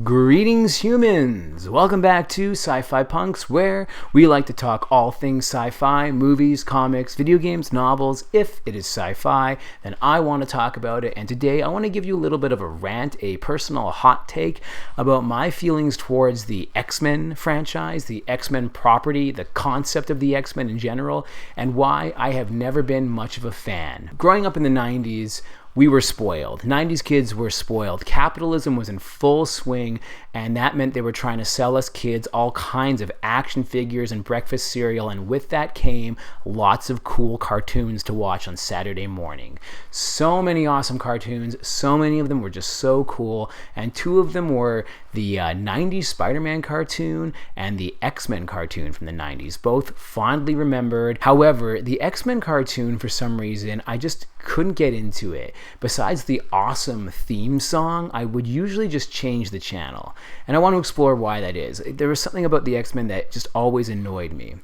Greetings, humans! Welcome back to Sci-Fi Punks, where we like to talk all things sci-fi, movies, comics, video games, novels. If it is sci-fi, then I want to talk about it, and today I want to give you a little bit of a rant, a personal hot take about my feelings towards the X-Men franchise, the X-Men property, the concept of the X-Men in general, and why I have never been much of a fan. Growing up in the 90s, we were spoiled. 90s kids were spoiled. Capitalism was in full swing, and that meant they were trying to sell us kids all kinds of action figures and breakfast cereal, and with that came lots of cool cartoons to watch on Saturday morning. So many awesome cartoons, so many of them were just so cool, and two of them were the 90s Spider-Man cartoon and the X-Men cartoon from the 90s, both fondly remembered. However, the X-Men cartoon, for some reason, I just couldn't get into it. Besides the awesome theme song, I would usually just change the channel. And I want to explore why that is. There was something about the X-Men that just always annoyed me.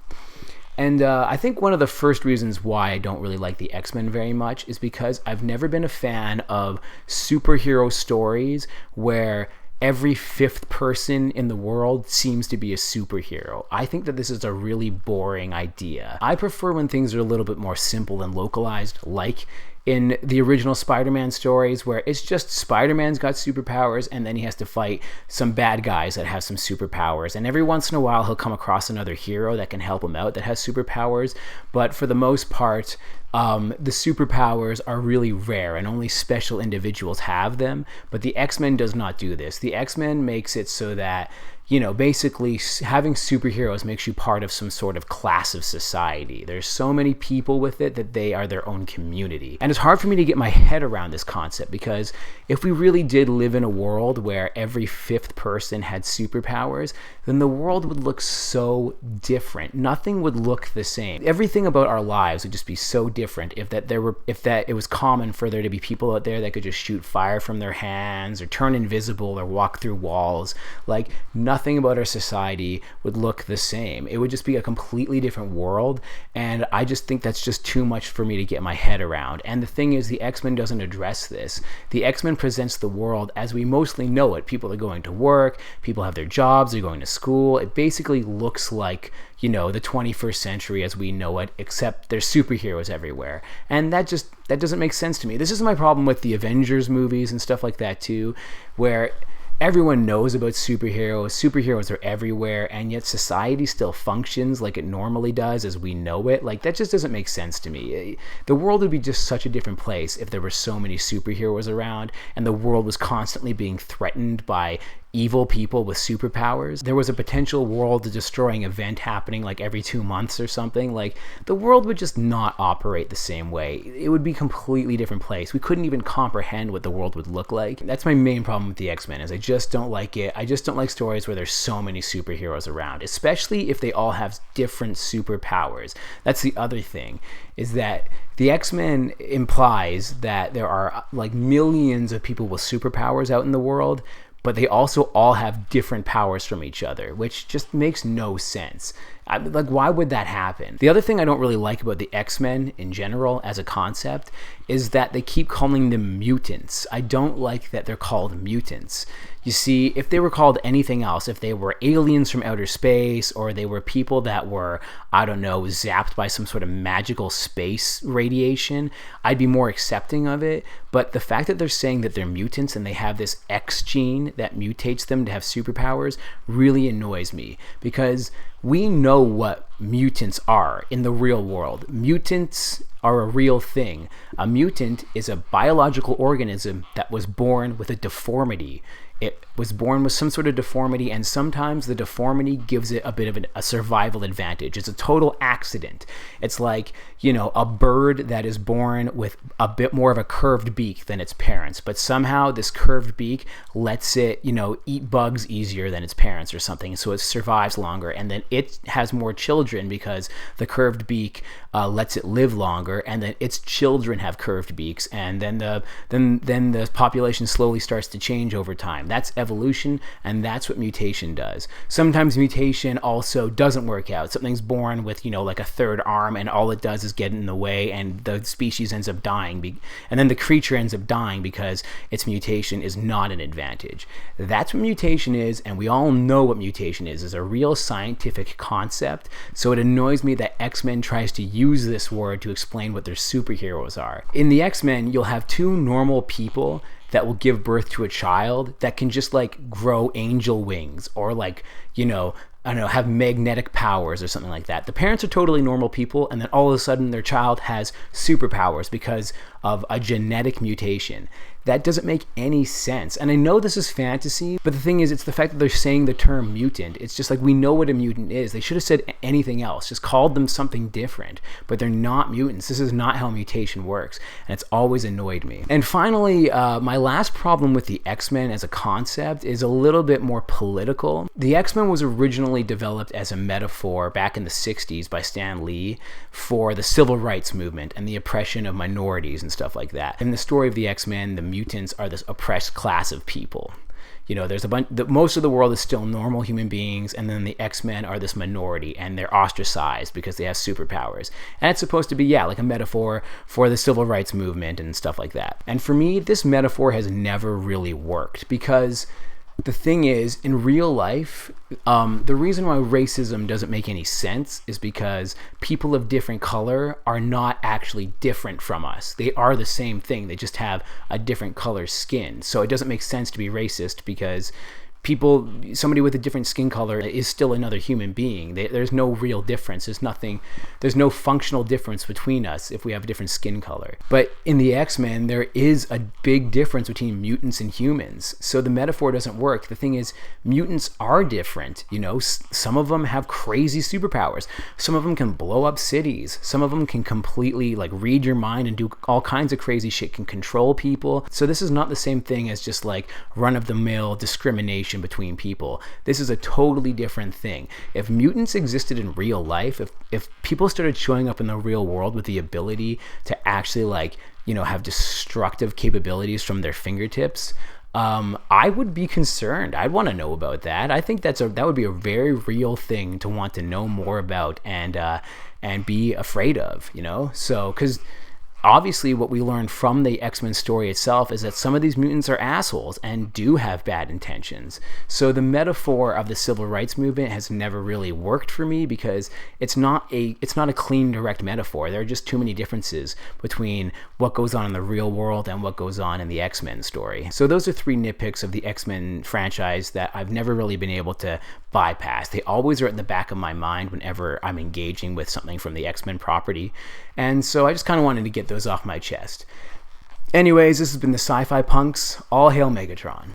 And I think one of the first reasons why I don't really like the X-Men very much is because I've never been a fan of superhero stories where every fifth person in the world seems to be a superhero. I think that this is a really boring idea. I prefer when things are a little bit more simple and localized, like in the original Spider-Man stories, where it's just Spider-Man's got superpowers and then he has to fight some bad guys that have some superpowers. And every once in a while he'll come across another hero that can help him out that has superpowers. But for the most part, the superpowers are really rare and only special individuals have them. But the X-Men does not do this. The X-Men makes it so that, you know, basically having superheroes makes you part of some sort of class of society. There's so many people with it that they are their own community. And it's hard for me to get my head around this concept, because if we really did live in a world where every fifth person had superpowers, then the world would look so different. Nothing would look the same. Everything about our lives would just be so different if it was common for there to be people out there that could just shoot fire from their hands or turn invisible or walk through walls. Like, nothing about our society would look the same. It would just be a completely different world, and I just think that's just too much for me to get my head around. And the thing is, the X-Men doesn't address this. The X-Men presents the world as we mostly know it. People are going to work, people have their jobs, they're going to school. It basically looks like, you know, the 21st century as we know it, except there's superheroes everywhere. And that doesn't make sense to me. This is my problem with the Avengers movies and stuff like that too, where everyone knows about superheroes. Superheroes are everywhere, and yet society still functions like it normally does as we know it. Like, that just doesn't make sense to me. The world would be just such a different place if there were so many superheroes around and the world was constantly being threatened by evil people with superpowers. There was a potential world-destroying event happening like every 2 months or something. Like, the world would just not operate the same way. It would be a completely different place. We couldn't even comprehend what the world would look like. That's my main problem with the X-Men, is I just don't like it. I just don't like stories where there's so many superheroes around, especially if they all have different superpowers. That's the other thing, is that the X-Men implies that there are like millions of people with superpowers out in the world, but they also all have different powers from each other, which just makes no sense. Like, why would that happen? The other thing I don't really like about the X-Men in general as a concept is that they keep calling them mutants. I don't like that they're called mutants. You see, if they were called anything else, if they were aliens from outer space, or they were people that were, I don't know, zapped by some sort of magical space radiation, I'd be more accepting of it. But the fact that they're saying that they're mutants and they have this X gene that mutates them to have superpowers really annoys me, because we know what mutants are in the real world. Mutants are a real thing. A mutant is a biological organism that was born with a deformity. It was born with some sort of deformity, and sometimes the deformity gives it a bit of a survival advantage. It's a total accident. It's like, you know, a bird that is born with a bit more of a curved beak than its parents, but somehow this curved beak lets it, you know, eat bugs easier than its parents or something, so it survives longer, and then it has more children because the curved beak lets it live longer, and then its children have curved beaks, and then the population slowly starts to change over time. fine. That's evolution, and that's what mutation does. Sometimes mutation also doesn't work out. Something's born with, like a third arm, and all it does is get in the way, and the species ends up dying. And then the creature ends up dying because its mutation is not an advantage. That's what mutation is, and we all know what mutation is. It's a real scientific concept, so it annoys me that X-Men tries to use this word to explain what their superheroes are. In the X-Men, you'll have two normal people that will give birth to a child that can just grow angel wings, or I don't know, have magnetic powers or something like that. The parents are totally normal people, and then all of a sudden their child has superpowers because of a genetic mutation. That doesn't make any sense. And I know this is fantasy, but the thing is, it's the fact that they're saying the term mutant. It's just we know what a mutant is. They should have said anything else, just called them something different, but they're not mutants. This is not how mutation works, and it's always annoyed me. And finally, my last problem with the X-Men as a concept is a little bit more political. The X-Men was originally developed as a metaphor back in the 60s by Stan Lee for the civil rights movement and the oppression of minorities and stuff like that. In the story of the X-Men, the mutants are this oppressed class of people. There's most of the world is still normal human beings, and then the X-Men are this minority, and they're ostracized because they have superpowers. And it's supposed to be, like a metaphor for the civil rights movement and stuff like that. And for me, this metaphor has never really worked, because the thing is, in real life, the reason why racism doesn't make any sense is because people of different color are not actually different from us. They are the same thing. They just have a different color skin. So it doesn't make sense to be racist, because somebody with a different skin color is still another human being. There's no real difference. There's no functional difference between us if we have a different skin color. But in the X-Men, there is a big difference between mutants and humans. So the metaphor doesn't work. The thing is, mutants are different. Some of them have crazy superpowers. Some of them can blow up cities. Some of them can completely read your mind and do all kinds of crazy shit, can control people. So this is not the same thing as just run-of-the-mill discrimination between people. This is a totally different thing. If mutants existed in real life, if people started showing up in the real world with the ability to actually have destructive capabilities from their fingertips, I would be concerned. I'd want to know about that. I think that would be a very real thing to want to know more about and be afraid of, So, because obviously what we learned from the X-Men story itself is that some of these mutants are assholes and do have bad intentions. So the metaphor of the civil rights movement has never really worked for me, because it's not a clean, direct metaphor. There are just too many differences between what goes on in the real world and what goes on in the X-Men story. So those are three nitpicks of the X-Men franchise that I've never really been able to bypass. They always are at the back of my mind whenever I'm engaging with something from the X-Men property. And so I just kind of wanted to get those off my chest. Anyways, this has been the Sci-Fi Punks. All hail Megatron.